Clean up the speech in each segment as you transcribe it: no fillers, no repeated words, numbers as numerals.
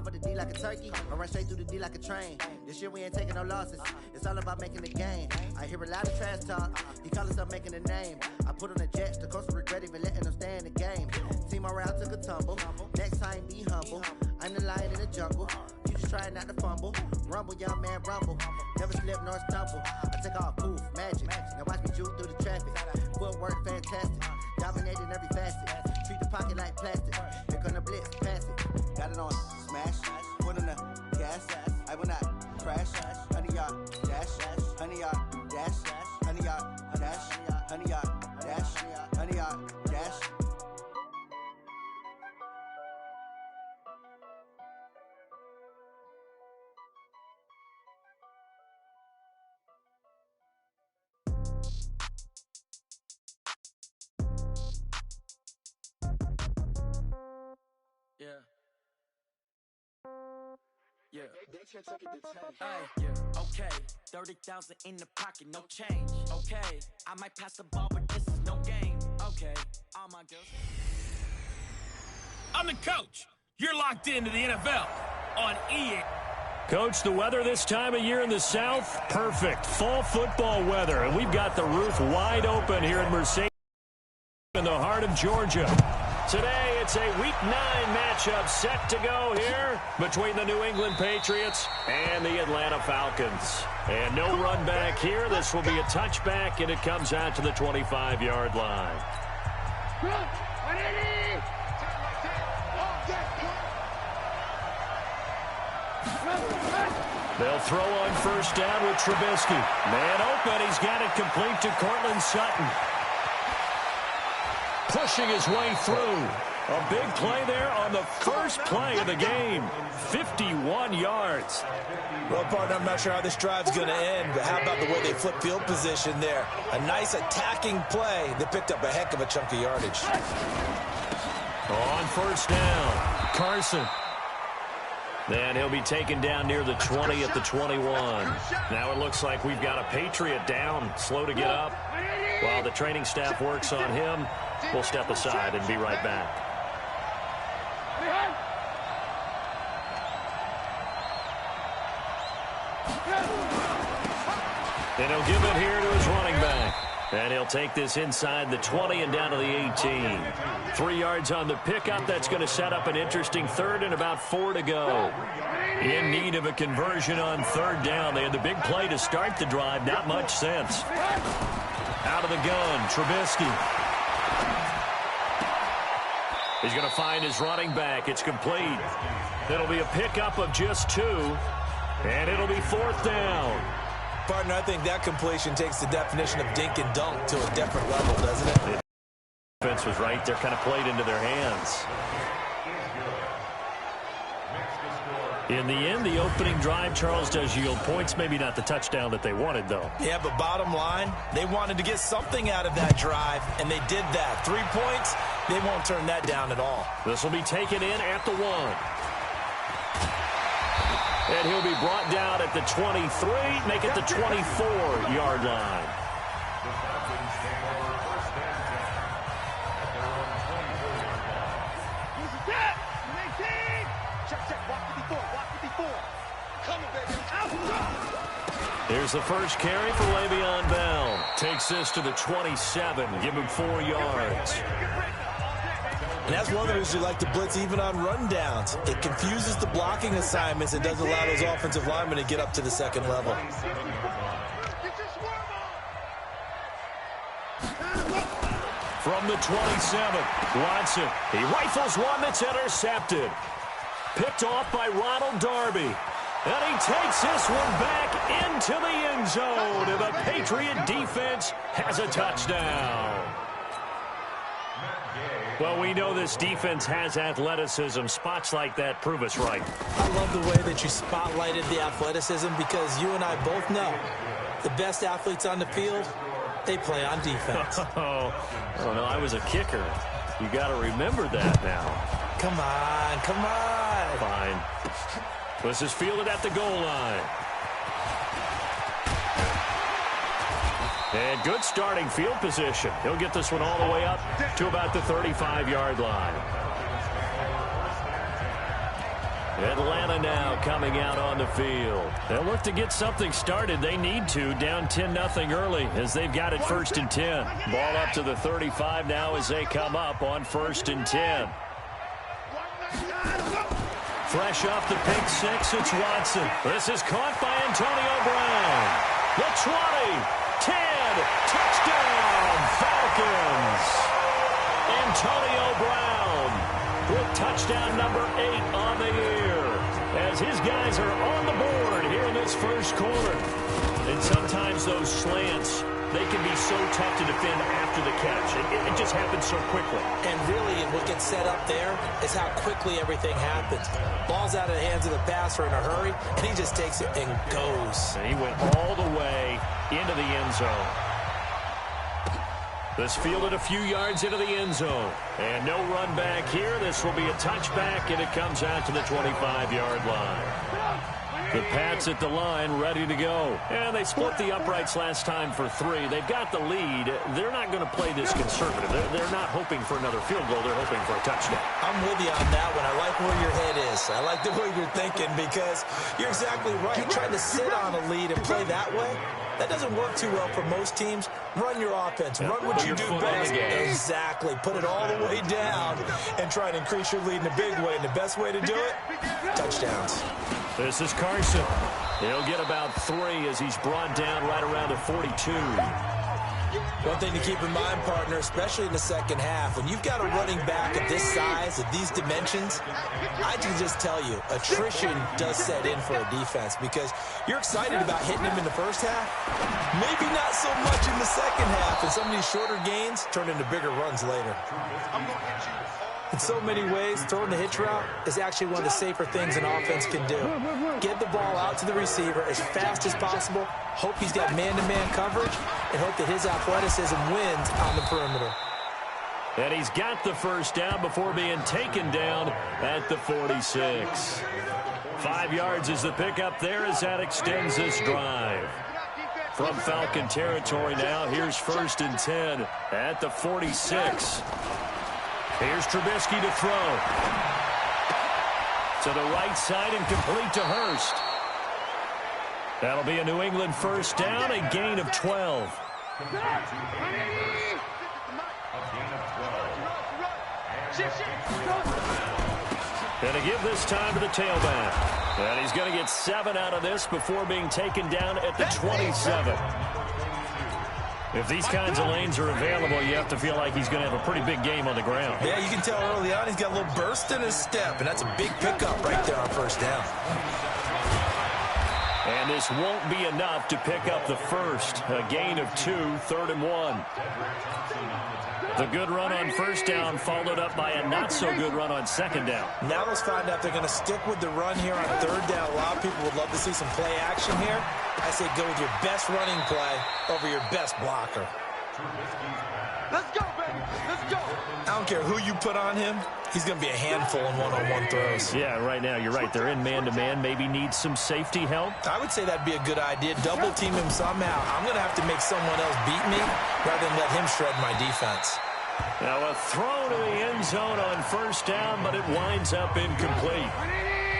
Cover the D like a turkey, I run straight through the D like a train. This year we ain't taking no losses, it's all about making the game. I hear a lot of trash talk, he call himself making a name. I put on the Jets, the coach regret even letting them stay in the game. Team morale took a tumble, next time be humble. I'm the lion in the jungle, you just try not to fumble. Rumble, young man, rumble, never slip nor stumble. I take off, poof, magic, now watch me juke through the traffic. Footwork fantastic, dominating every facet. Treat the pocket like plastic, here come the blitz, pass it. Got it on, smash, put in the gas. I will not crash, 100-yard dash, 100-yard dash, 100-yard dash, 100-yard dash, 100-yard dash. Yeah. Okay, 30,000 in the pocket, no change. Okay, I might pass the ball, but this is no game. Okay, all my girls. I'm the coach. You're locked into the NFL on EA. Coach, the weather this time of year in the South, perfect. Fall football weather, and we've got the roof wide open here in Mercedes in the heart of Georgia. Today, it's a Week 9 matchup set to go here between the New England Patriots and the Atlanta Falcons. And no run back here. This will be a touchback, and it comes out to the 25-yard line. They'll throw on first down with Trubisky. Man open, he's got it complete to Cortland Sutton. Pushing his way through. A big play there on the first play of the game. 51 yards. Well, partner, I'm not sure how this drive's going to end, but how about the way they flip field position there? A nice attacking play that picked up a heck of a chunk of yardage. On first down, Carson. And he'll be taken down near the 20 at the 21. Now it looks like we've got a Patriot down, slow to get up. While the training staff works on him, we'll step aside and be right back. And he'll give it here to his running back. And he'll take this inside the 20 and down to the 18. 3 yards on the pickup. That's going to set up an interesting third and about 4 to go. In need of a conversion on third down. They had the big play to start the drive. Not much sense. Out of the gun, Trubisky. He's going to find his running back. It's complete. It'll be a pickup of just 2. And it'll be fourth down. Partner, I think that completion takes the definition of dink and dunk to a different level, doesn't it? The defense was right there, kind of played into their hands. In the end, the opening drive, Charles, does yield points. Maybe not the touchdown that they wanted, though. Yeah, but bottom line, they wanted to get something out of that drive, and they did that. 3 points, they won't turn that down at all. This will be taken in at the 1. And he'll be brought down at the 23, make it the 24-yard line. Here's the first carry for Le'Veon Bell. Takes this to the 27, give him 4 yards. And that's one of the reasons we like to blitz even on rundowns. It confuses the blocking assignments and doesn't allow those offensive linemen to get up to the second level. From the 27, Watson. He rifles one that's intercepted. Picked off by Ronald Darby. And he takes this one back into the end zone. And the Patriot defense has a touchdown. Well, we know this defense has athleticism. Spots like that prove us right. I love the way that you spotlighted the athleticism because you and I both know the best athletes on the field, they play on defense. Oh, no, I was a kicker. You got to remember that now. Come on, come on. Fine. This is fielded at the goal line. And good starting field position. He'll get this one all the way up to about the 35-yard line. Atlanta now coming out on the field. They'll look to get something started. They need to, down 10-0 early as they've got it 1st and 10. Ball up to the 35 now as they come up on 1st and 10. Fresh off the pick six, it's Watson. This is caught by Antonio Brown. The 20, 10, touchdown, Falcons. Antonio Brown with touchdown number 8 on the year as his guys are on the board here in this first quarter. And sometimes those slants, they can be so tough to defend after the catch. It just happens so quickly. And really, what gets set up there is how quickly everything happens. Ball's out of the hands of the passer in a hurry, and he just takes it and goes. And he went all the way into the end zone. This fielded a few yards into the end zone. And no run back here. This will be a touchback, and it comes out to the 25-yard line. The Pats at the line, ready to go. And they split the uprights last time for 3. They've got the lead. They're not going to play this conservative. They're not hoping for another field goal. They're hoping for a touchdown. I'm with you on that one. I like where your head is. I like the way you're thinking because you're exactly right. Trying to sit on a lead and play that way, that doesn't work too well for most teams. Run your offense. Run what you do best. Exactly. Put it all the way down and try to increase your lead in a big way. And the best way to do it, touchdowns. This is Carson. He'll get about 3 as he's brought down right around the 42. One thing to keep in mind, partner, especially in the second half, when you've got a running back of this size, of these dimensions, I can just tell you, attrition does set in for a defense because you're excited about hitting him in the first half. Maybe not so much in the second half, and some of these shorter gains turn into bigger runs later. In so many ways, throwing the hitch route is actually one of the safer things an offense can do. Get the ball out to the receiver as fast as possible, hope he's got man-to-man coverage, and hope that his athleticism wins on the perimeter. And he's got the first down before being taken down at the 46. 5 yards is the pickup there as that extends this drive. From Falcon territory now, here's 1st and 10 at the 46. Here's Trubisky to throw. To the right side and complete to Hurst. That'll be a New England first down, a gain of 12. And to give this time to the tailback. And he's going to get 7 out of this before being taken down at the 27. If these kinds of lanes are available, you have to feel like he's going to have a pretty big game on the ground. Yeah, you can tell early on he's got a little burst in his step, and that's a big pickup right there on first down. And this won't be enough to pick up the first. A gain of 2, 3rd and 1. The good run on first down followed up by a not-so-good run on second down. Now let's find out if they're going to stick with the run here on third down. A lot of people would love to see some play action here. I say go with your best running play over your best blocker. Let's go, baby. Let's go. I don't care who you put on him. He's going to be a handful in one-on-one throws. Yeah, right now, you're right. They're in man-to-man. Maybe need some safety help. I would say that'd be a good idea. Double team him somehow. I'm going to have to make someone else beat me rather than let him shred my defense. Now a throw to the end zone on first down, but it winds up incomplete.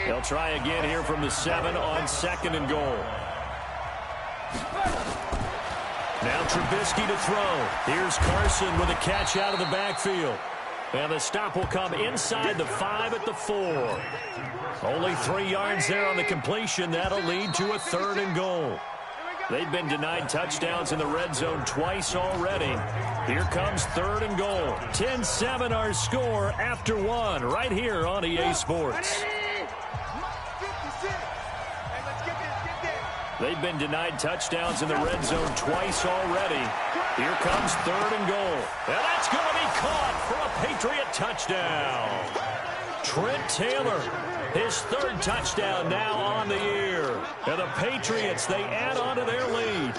They'll try again here from the 7 on 2nd and goal. Now Trubisky to throw. Here's Carson with a catch out of the backfield. And the stop will come inside the 5 at the 4. Only 3 yards there on the completion. That'll lead to a 3rd and goal. They've been denied touchdowns in the red zone twice already. Here comes 3rd and goal. 10-7 our score after 1 right here on EA Sports. They've been denied touchdowns in the red zone twice already. Here comes 3rd and goal. And that's going to be caught for a Patriot touchdown. Trent Taylor, his 3rd touchdown now on the year. And the Patriots, they add on to their lead.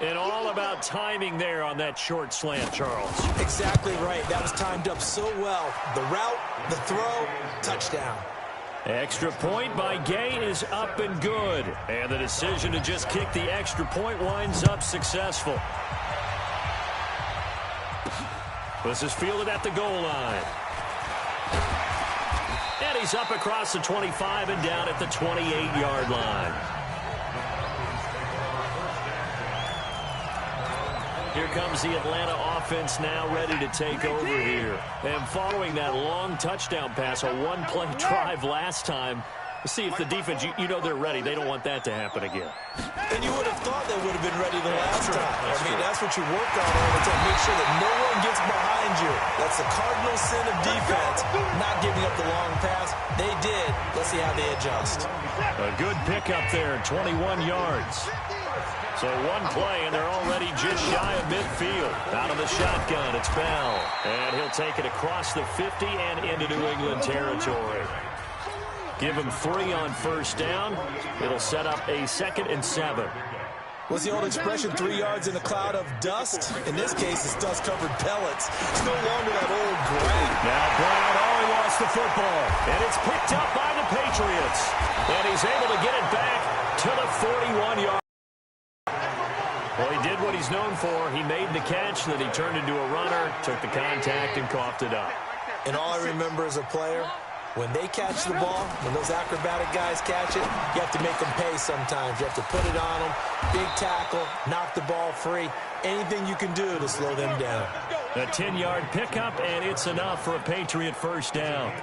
And all about timing there on that short slant, Charles. Exactly right. That was timed up so well. The route, the throw, touchdown. Extra point by Gay is up and good. And the decision to just kick the extra point winds up successful. This is fielded at the goal line. And he's up across the 25 and down at the 28-yard line. Here comes the Atlanta offense now ready to take over here. And following that long touchdown pass, a one-play drive last time, see if the defense, you know they're ready. They don't want that to happen again. And you would have thought they would have been ready the last time. That's what you work on all the time. Make sure that no one gets behind you. That's the cardinal sin of defense, not giving up the long pass. They did. Let's see how they adjust. A good pickup there, 21 yards. So one play, and they're already just shy of midfield. Out of the shotgun, it's Bell. And he'll take it across the 50 and into New England territory. Give him 3 on first down. It'll set up a 2nd and 7. What's the old expression, 3 yards in a cloud of dust? In this case, it's dust-covered pellets. It's no longer that old gray. Now Brown, he lost the football. And it's picked up by the Patriots. And he's able to get it back to the 41-yard. Well, he did what he's known for. He made the catch, then he turned into a runner, took the contact, and coughed it up. And all I remember as a player, when they catch the ball, when those acrobatic guys catch it, you have to make them pay sometimes. You have to put it on them, big tackle, knock the ball free, anything you can do to slow them down. A 10-yard pickup, and it's enough for a Patriot first down.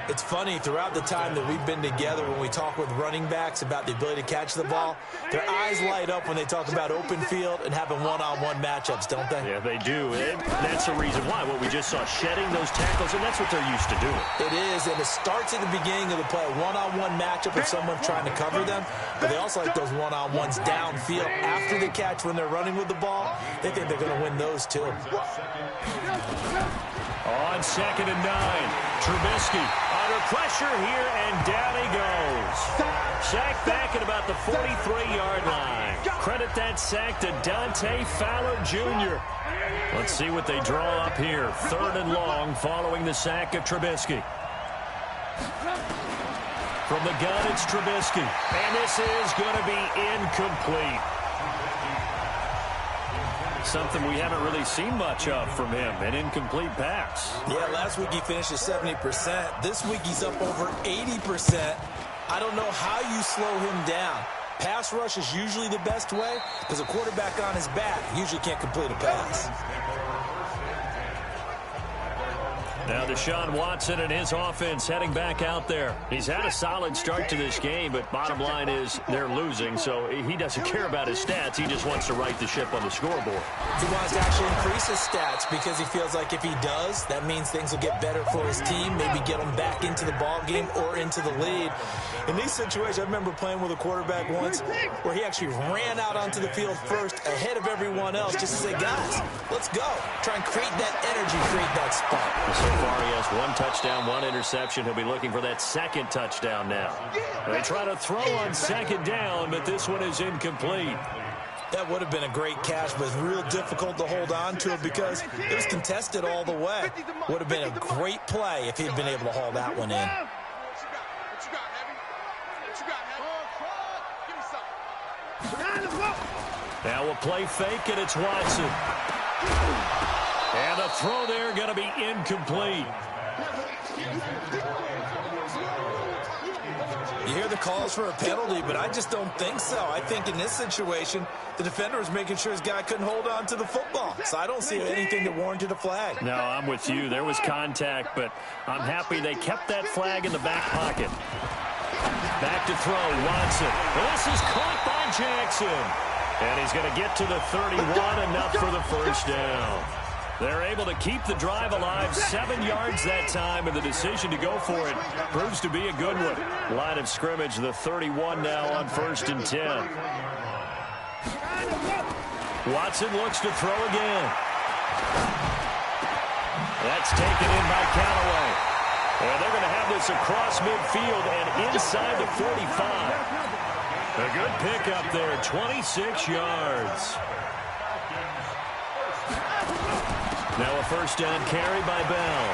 It's funny, throughout the time that we've been together, when we talk with running backs about the ability to catch the ball, their eyes light up when they talk about open field and having one-on-one matchups, don't they? Yeah, they do. And that's the reason why. Well, we just saw shedding those tackles, and that's what they're used to doing. It is, and it starts at the beginning of the play, a one-on-one matchup if someone's trying to cover them, but they also like those one-on-ones downfield after the catch when they're running with the ball. They think they're going to win those, too. On 2nd and 9, Trubisky under pressure here, and down he goes. Sacked back at about the 43-yard line. Credit that sack to Dante Fowler Jr. Let's see what they draw up here. 3rd and long following the sack of Trubisky. From the gun, it's Trubisky. And this is going to be incomplete. Something we haven't really seen much of from him, an incomplete pass. Yeah, last week he finished at 70%. This week he's up over 80%. I don't know how you slow him down. Pass rush is usually the best way because a quarterback on his back usually can't complete a pass. Now Deshaun Watson and his offense heading back out there. He's had a solid start to this game, but bottom line is they're losing, so he doesn't care about his stats. He just wants to right the ship on the scoreboard. He wants to actually increase his stats because he feels like if he does, that means things will get better for his team, maybe get him back into the ball game or into the lead. In these situations, I remember playing with a quarterback once where he actually ran out onto the field first ahead of everyone else just to say, guys, let's go. Try and create that energy, create that spark. So far, he has 1 touchdown, 1 interception. He'll be looking for that 2nd touchdown now. They try to throw on 2nd down, but this one is incomplete. That would have been a great catch, but it's real difficult to hold on to it because it was contested all the way. Would have been a great play if he'd been able to haul that one in. Now we'll play fake, and it's Watson. And the throw there going to be incomplete. You hear the calls for a penalty, but I just don't think so. I think in this situation, the defender was making sure his guy couldn't hold on to the football. So I don't see anything that warranted a flag. No, I'm with you. There was contact, but I'm happy they kept that flag in the back pocket. Back to throw, Watson. This is caught by Jackson. And he's going to get to the 31, enough for the first down. They're able to keep the drive alive, 7 yards that time, and the decision to go for it proves to be a good one. Line of scrimmage, the 31 now on 1st and 10. Watson looks to throw again. That's taken in by Callaway. And they're going to have this across midfield and inside the 45. A good pickup there, 26 yards. Now a first down carry by Bell.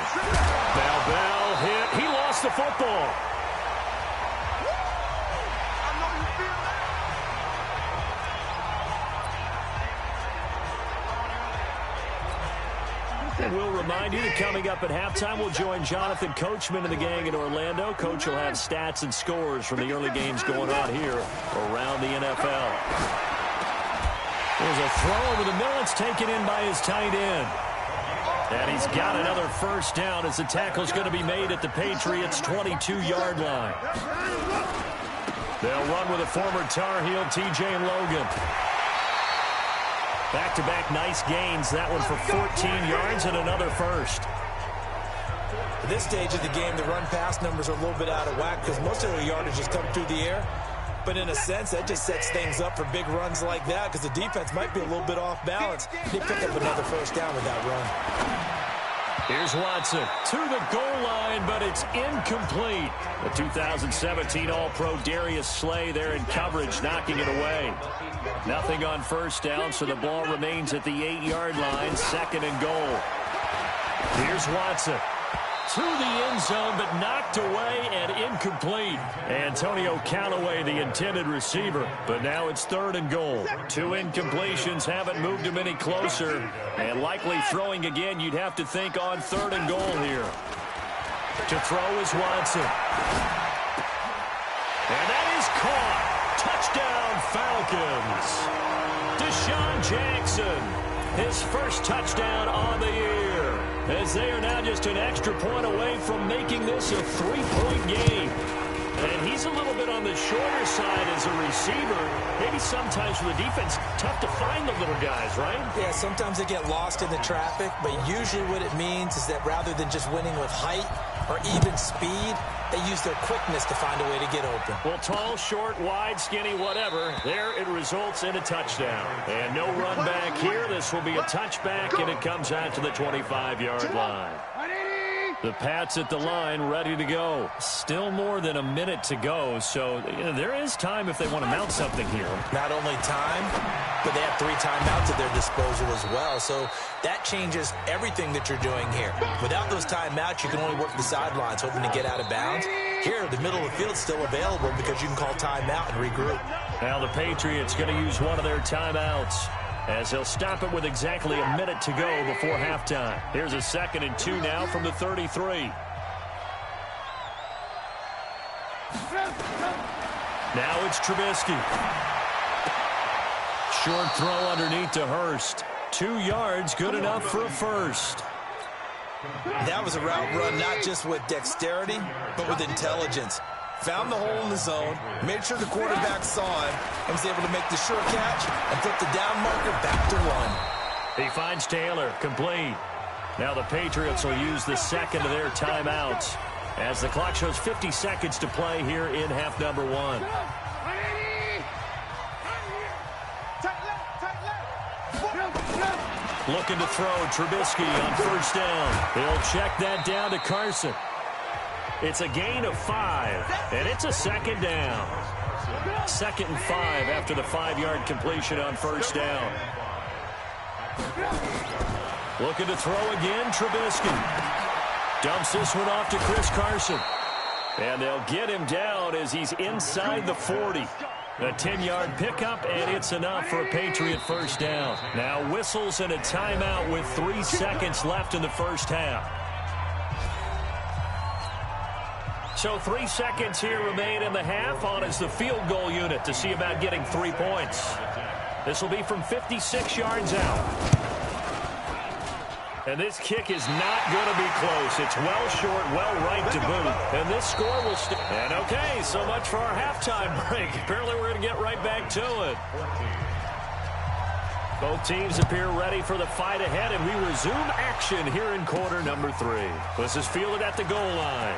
Bell hit. He lost the football. And we'll remind you that coming up at halftime, we'll join Jonathan Coachman and the gang in Orlando. Coach will have stats and scores from the early games going on here around the NFL. There's a throw over the middle. It's taken in by his tight end. And he's got another first down as the tackle's going to be made at the Patriots' 22-yard line. They'll run with a former Tar Heel, T.J. Logan. Back-to-back nice gains. That one for 14 yards and another first. At this stage of the game, the run-pass numbers are a little bit out of whack because most of the yardage has come through the air. But in a sense, that just sets things up for big runs like that because the defense might be a little bit off balance. They pick up another first down with that run. Here's Watson to the goal line, but it's incomplete. The 2017 All-Pro Darius Slay there in coverage, knocking it away. Nothing on first down, so the ball remains at the 8-yard line, 2nd and goal. Here's Watson to the end zone, but knocked away and incomplete. Antonio Callaway, the intended receiver, but now it's 3rd and goal. 2 incompletions haven't moved him any closer, and likely throwing again, you'd have to think on 3rd and goal here. To throw is Watson. And that is caught. Touchdown, Falcons. Deshaun Jackson, his first touchdown on the year, as they are now just an extra point away from making this a 3-point game. And he's a little bit on the shorter side as a receiver. Maybe sometimes for the defense, tough to find the little guys, right? Yeah, sometimes they get lost in the traffic, but usually what it means is that rather than just winning with height or even speed, they use their quickness to find a way to get open. Well, tall, short, wide, skinny, whatever, there it results in a touchdown. And no run back here. This will be a touchback, and it comes out to the 25-yard line. The Pats at the line, ready to go. Still more than a minute to go, so there is time if they want to mount something here. Not only time, but they have 3 timeouts at their disposal as well, so that changes everything that you're doing here. Without those timeouts, you can only work the sidelines, hoping to get out of bounds. Here, the middle of the field is still available because you can call timeout and regroup. Now the Patriots going to use one of their timeouts, as they'll stop it with exactly a minute to go before halftime. Here's a 2nd and 2 now from the 33. Now it's Trubisky. Short throw underneath to Hurst. 2 yards, good enough for a first. That was a route run not just with dexterity, but with intelligence. Found the hole in the zone, made sure the quarterback saw him, and was able to make the sure catch and flip the down marker back to 1. He finds Taylor, complete. Now the Patriots will use the 2nd of their timeouts as the clock shows 50 seconds to play here in half number 1. Looking to throw, Trubisky on first down. He'll check that down to Carson. It's a gain of 5, and it's a 2nd down. 2nd and 5 after the 5-yard completion on first down. Looking to throw again, Trubisky. Dumps this one off to Chris Carson. And they'll get him down as he's inside the 40. A 10-yard pickup, and it's enough for a Patriot first down. Now whistles and a timeout with 3 seconds left in the first half. So 3 seconds here remain in the half. On is the field goal unit to see about getting 3 points. This will be from 56 yards out. And this kick is not going to be close. It's well short, well right to boot. And this score will stay. And okay, so much for our halftime break. Apparently we're going to get right back to it. Both teams appear ready for the fight ahead, and we resume action here in quarter number 3. This is fielded at the goal line.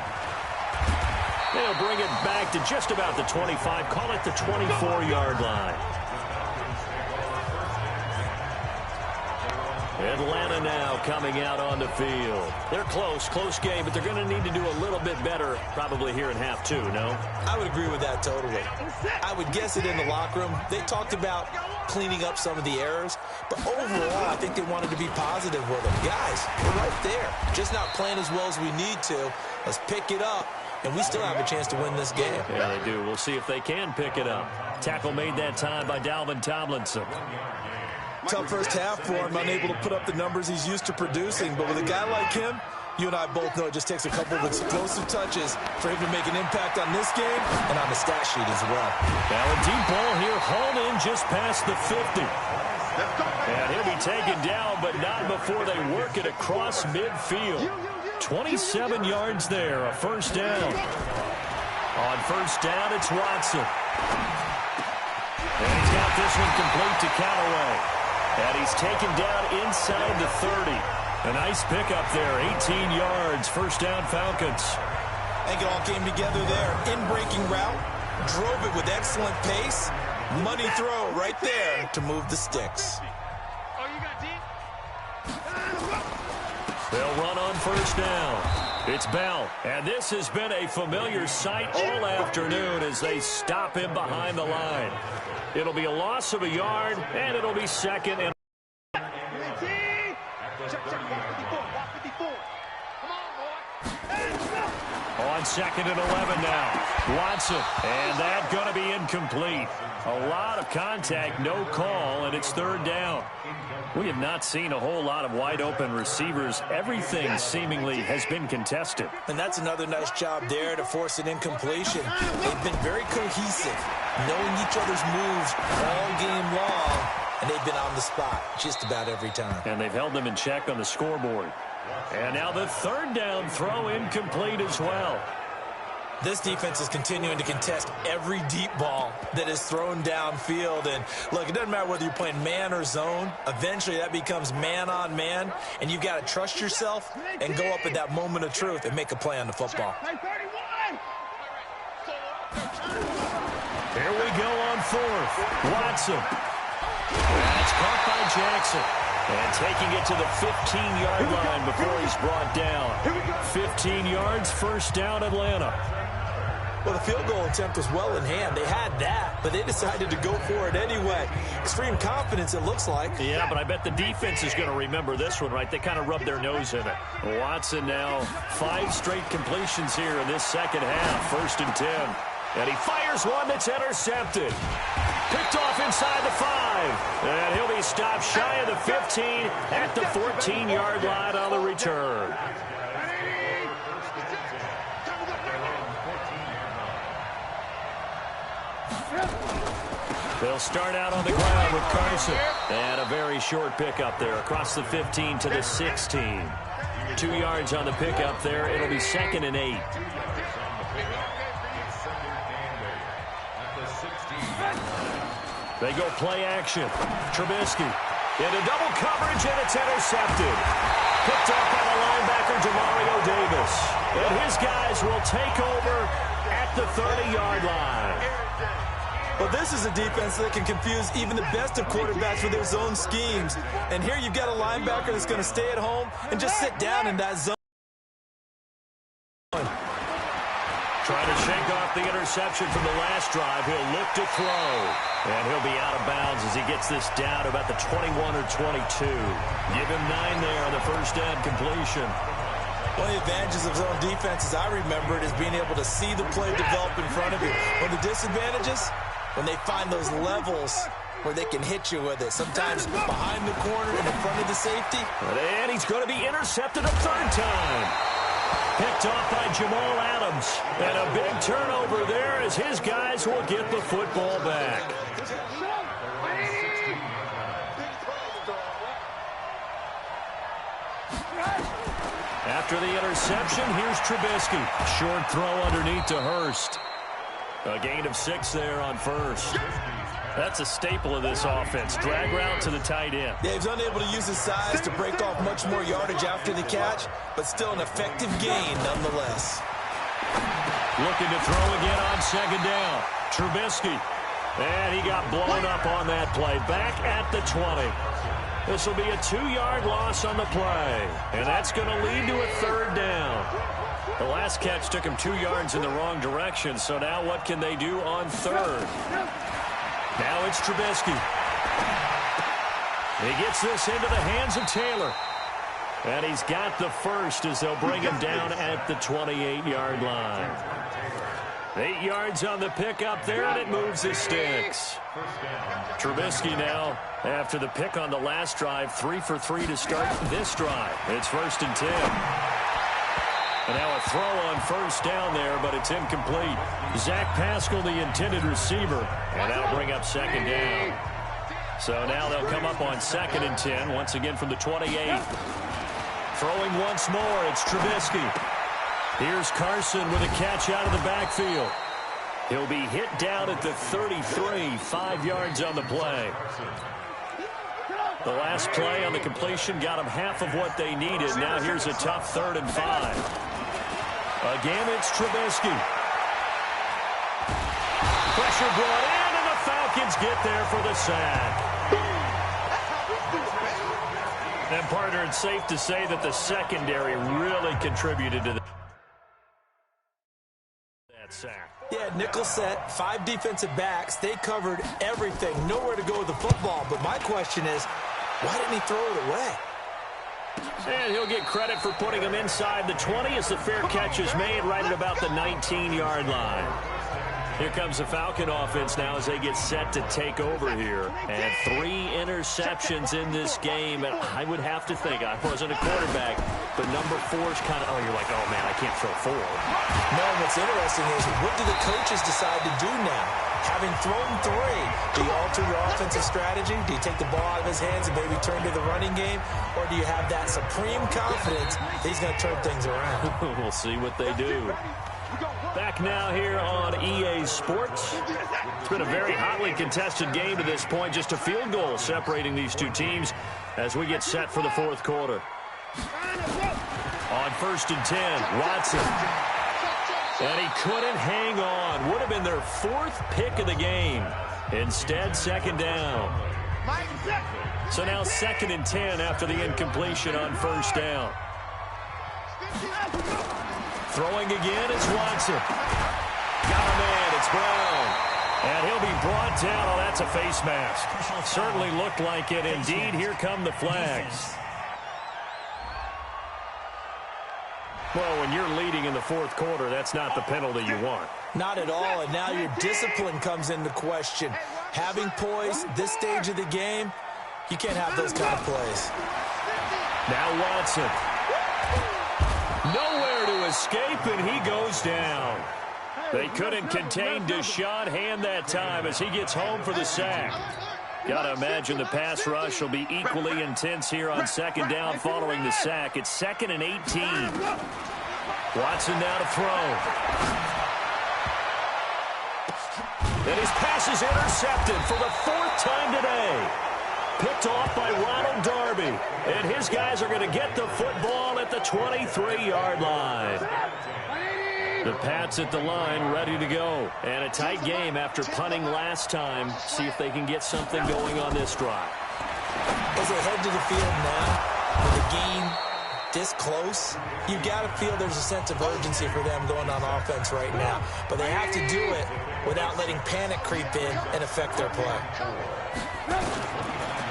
They'll bring it back to just about the 25, call it the 24-yard line. Atlanta now coming out on the field. They're close game, but they're going to need to do a little bit better probably here in half 2, no? I would agree with that totally. I would guess it in the locker room. They talked about cleaning up some of the errors, but overall, I think they wanted to be positive with them. Guys, we're right there. Just not playing as well as we need to. Let's pick it up. And we still have a chance to win this game. Yeah, they do. We'll see if they can pick it up. Tackle made that time by Dalvin Tomlinson. Tough first half for him, unable to put up the numbers he's used to producing. But with a guy like him, you and I both know it just takes a couple of explosive touches for him to make an impact on this game and on the stat sheet as well. Now a deep ball here, hauled in just past the 50. And he'll be taken down, but not before they work it across midfield. 27 yards there, a first down. On first down, it's Watson. And he's got this one complete to Callaway. And he's taken down inside the 30. A nice pickup there, 18 yards, first down Falcons. I think it all came together there. In-breaking route, drove it with excellent pace. Money throw right there to move the sticks. They'll run on first down. It's Bell, and this has been a familiar sight all afternoon as they stop him behind the line. It'll be a loss of a yard, and it'll be second and on second and 11 now. Watson, and that's going to be incomplete. A lot of contact, no call, and it's third down. We have not seen a whole lot of wide-open receivers. Everything seemingly has been contested. And that's another nice job there to force an incompletion. They've been very cohesive, knowing each other's moves all game long, and they've been on the spot just about every time. And they've held them in check on the scoreboard. And now the third down throw incomplete as well. This defense is continuing to contest every deep ball that is thrown downfield. And, look, it doesn't matter whether you're playing man or zone. Eventually, that becomes man-on-man, and you've got to trust yourself and go up at that moment of truth and make a play on the football. Here we go on fourth. Watson. That's caught by Jackson. And taking it to the 15-yard line before he's brought down. 15 yards, first down, Atlanta. Well, the field goal attempt was well in hand. They had that, but they decided to go for it anyway. Extreme confidence, it looks like. Yeah, but I bet the defense is going to remember this one, right? They kind of rubbed their nose in it. Watson now 5 straight completions here in this second half. First and 10. And he fires one that's intercepted. Picked off inside the 5. And he'll be stopped shy of the 15 at the 14-yard line on the return. They'll start out on the ground with Carson. And a very short pickup there across the 15 to the 16. 2 yards on the pickup there. It'll be second and 8. They go play action. Trubisky into double coverage, and it's intercepted. Picked up by the linebacker, Demario Davis. And his guys will take over at the 30-yard line. Well, this is a defense that can confuse even the best of quarterbacks with their zone schemes. And here you've got a linebacker that's going to stay at home and just sit down in that zone. Trying to shake off the interception from the last drive. He'll look to throw. And he'll be out of bounds as he gets this down to about the 21 or 22. Give him 9 there on the first down completion. One of the advantages of zone defense, as I remember it, is being able to see the play develop in front of you. One of the disadvantages, when they find those levels where they can hit you with it. Sometimes behind the corner and in front of the safety. And he's going to be intercepted a third time. Picked off by Jamal Adams. And a big turnover there as his guys will get the football back. After the interception, here's Trubisky. Short throw underneath to Hurst. A gain of 6 there on first. That's a staple of this offense. Drag route to the tight end. Yeah, he's unable to use his size to break off much more yardage after the catch, but still an effective gain nonetheless. Looking to throw again on second down. Trubisky. And he got blown up on that play. Back at the 20. This will be a 2-yard loss on the play. And that's going to lead to a third down. The last catch took him 2 yards in the wrong direction. So now what can they do on third? Now it's Trubisky. He gets this into the hands of Taylor. And he's got the first as they'll bring him down at the 28-yard line. 8 yards on the pickup there, and it moves the sticks. Trubisky now, after the pick on the last drive, 3 for 3 to start this drive. It's 1st and 10. And now a throw on 1st down there, but it's incomplete. Zach Pascal, the intended receiver, and that'll bring up 2nd down. So now they'll come up on 2nd and 10, once again from the 28. Throwing once more, it's Trubisky. Here's Carson with a catch out of the backfield. He'll be hit down at the 33, 5 yards on the play. The last play on the completion got them half of what they needed. Now here's a tough 3rd and 5. Again, it's Trubisky. Pressure brought in, and the Falcons get there for the sack. And, partner, it's safe to say that the secondary really contributed to that sack. Yeah, nickel set, 5 defensive backs. They covered everything. Nowhere to go with the football. But my question is, why didn't he throw it away? And he'll get credit for putting him inside the 20 as the fair catch is made right at about the 19-yard line. Here comes the Falcon offense now as they get set to take over here. And 3 interceptions in this game. And I would have to think, I wasn't a quarterback, but number 4's kind of, you're like, oh, man, I can't throw 4. No, what's interesting is, what do the coaches decide to do now? Having thrown 3, do you alter your offensive strategy? Do you take the ball out of his hands and maybe turn to the running game? Or do you have that supreme confidence that he's going to turn things around? We'll see what they do. Back now here on EA Sports. It's been a very hotly contested game to this point. Just a field goal separating these two teams as we get set for the 4th quarter. On 1st and 10, Watson. And he couldn't hang on. Would have been their 4th pick of the game. Instead, 2nd down. So now 2nd and 10 after the incompletion on 1st down. Throwing again is Watson. Got a man, it's Brown. And he'll be brought down. Oh, that's a face mask. Certainly looked like it. Indeed, here come the flags. Well, when you're leading in the 4th quarter, that's not the penalty you want. Not at all, and now your discipline comes into question. Having poise, this stage of the game, you can't have those kind of plays. Now Watson. Nowhere to escape, and he goes down. They couldn't contain Deshaun Hand that time as he gets home for the sack. Got to imagine the pass rush will be equally intense here on 2nd down following the sack. It's 2nd and 18. Watson now to throw. And his pass is intercepted for the 4th time today. Picked off by Ronald Darby. And his guys are going to get the football at the 23-yard line. The Pats at the line ready to go. And a tight game after punting last time. See if they can get something going on this drive. As they head to the field now, with the game this close, you've got to feel there's a sense of urgency for them going on offense right now. But they have to do it without letting panic creep in and affect their play.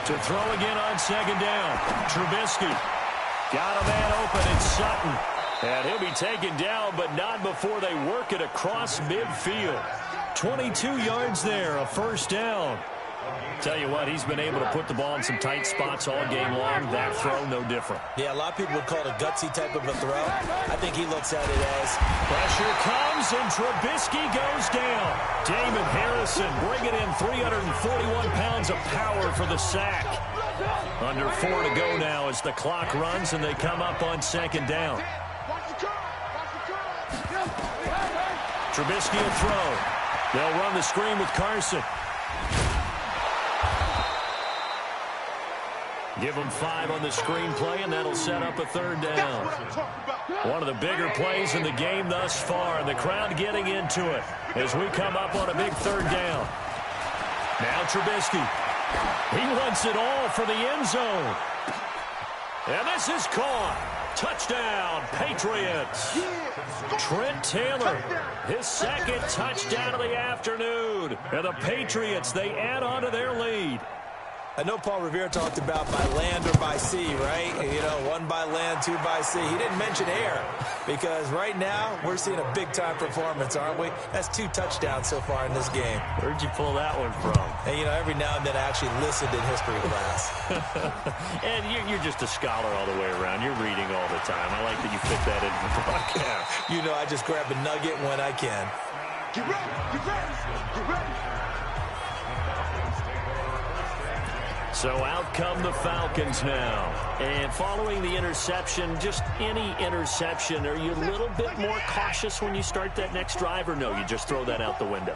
To throw again on 2nd down. Trubisky. Got a man open. It's Sutton. And he'll be taken down, but not before they work it across midfield. 22 yards there, a 1st down. Tell you what, he's been able to put the ball in some tight spots all game long. That throw, no different. Yeah, a lot of people would call it a gutsy type of a throw. I think he looks at it as pressure comes, and Trubisky goes down. Damon Harrison bringing in 341 pounds of power for the sack. Under 4 to go now as the clock runs, and they come up on 2nd down. Trubisky will throw. They'll run the screen with Carson. Give them 5 on the screen play, and that'll set up a 3rd down. One of the bigger plays in the game thus far, and the crowd getting into it as we come up on a big 3rd down. Now Trubisky. He wants it all for the end zone. And this is caught. Touchdown, Patriots. Trent Taylor, his 2nd touchdown of the afternoon. And the Patriots, they add on to their lead. I know Paul Revere talked about by land or by sea, right? You know, 1 by land, 2 by sea. He didn't mention air because right now we're seeing a big-time performance, aren't we? That's 2 touchdowns so far in this game. Where'd you pull that one from? And, you know, every now and then I actually listened in history class. And you're just a scholar all the way around. You're reading all the time. I like that you fit that in the broadcast. You know, I just grab a nugget when I can. Get ready, get ready, get ready. So out come the Falcons now. And following the interception, just any interception, are you a little bit more cautious when you start that next drive, or no, you just throw that out the window?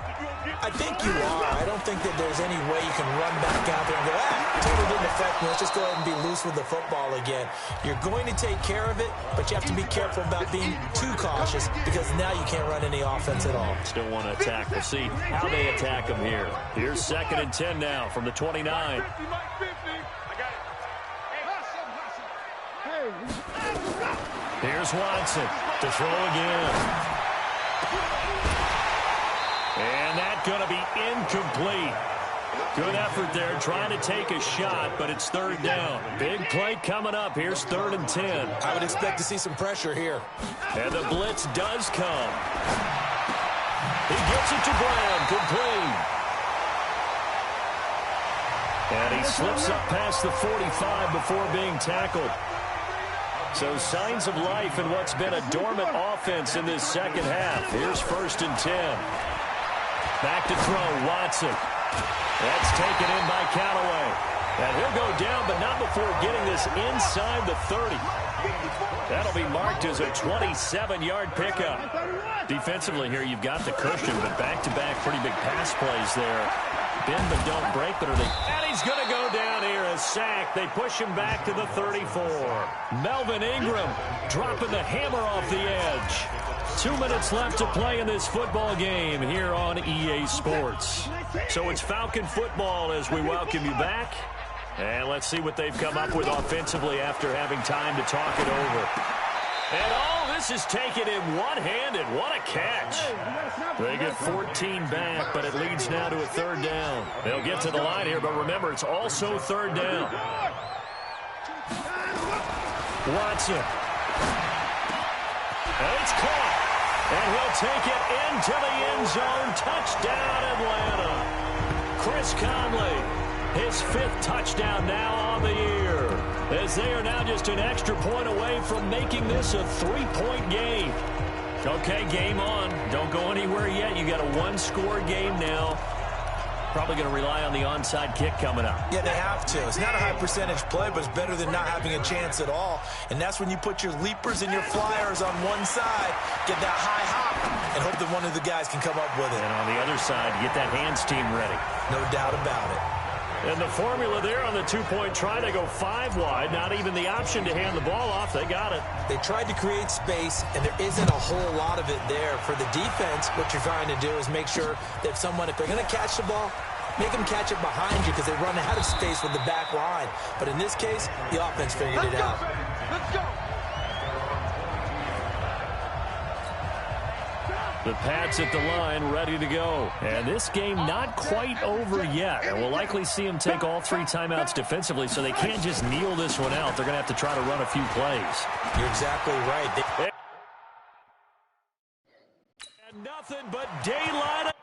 I think you are. I don't think that there's any way you can run back out there and go, totally didn't affect me. Let's just go ahead and be loose with the football again. You're going to take care of it, but you have to be careful about being too cautious because now you can't run any offense at all. Still want to attack. We'll see how they attack them here. Here's 2nd and 10 now from the 29. Here's Watson to throw again. And that's going to be incomplete. Good effort there trying to take a shot, but it's 3rd down. Big play coming up. Here's 3rd and 10. I would expect to see some pressure here. And the blitz does come. He gets it to Brown, complete. And he slips up past the 45 before being tackled. So signs of life in what's been a dormant offense in this second half. Here's 1st and 10. Back to throw, Watson. That's taken in by Callaway. And he'll go down, but not before getting this inside the 30. That'll be marked as a 27-yard pickup. Defensively here, you've got the cushion, but back-to-back pretty big pass plays there. Bend but don't break, but are they? And he's going to go down here, a sack. They push him back to the 34. Melvin Ingram dropping the hammer off the edge. 2 minutes left to play in this football game here on EA Sports. So it's Falcon football as we welcome you back. And let's see what they've come up with offensively after having time to talk it over. And all this is taken in one-handed. What a catch. They get 14 back, but it leads now to a 3rd down. They'll get to the line here, but remember, it's also 3rd down. Watson. And it's caught. And he'll take it into the end zone. Touchdown, Atlanta. Chris Conley, his 5th touchdown now on the year, as they are now just an extra point away from making this a 3-point game. Okay, game on. Don't go anywhere yet. You got a 1-score game now. Probably going to rely on the onside kick coming up. Yeah, they have to. It's not a high percentage play, but it's better than not having a chance at all. And that's when you put your leapers and your flyers on one side, get that high hop, and hope that one of the guys can come up with it. And on the other side, get that hands team ready. No doubt about it. And the formula there on the 2-point try, they go 5 wide. Not even the option to hand the ball off. They got it. They tried to create space, and there isn't a whole lot of it there. For the defense, what you're trying to do is make sure that if they're going to catch the ball, make them catch it behind you because they run out of space with the back line. But in this case, the offense figured it out. Let's go. The Pats at the line, ready to go. And this game not quite over yet. And we'll likely see them take all 3 timeouts defensively, so they can't just kneel this one out. They're going to have to try to run a few plays. You're exactly right. And nothing but daylight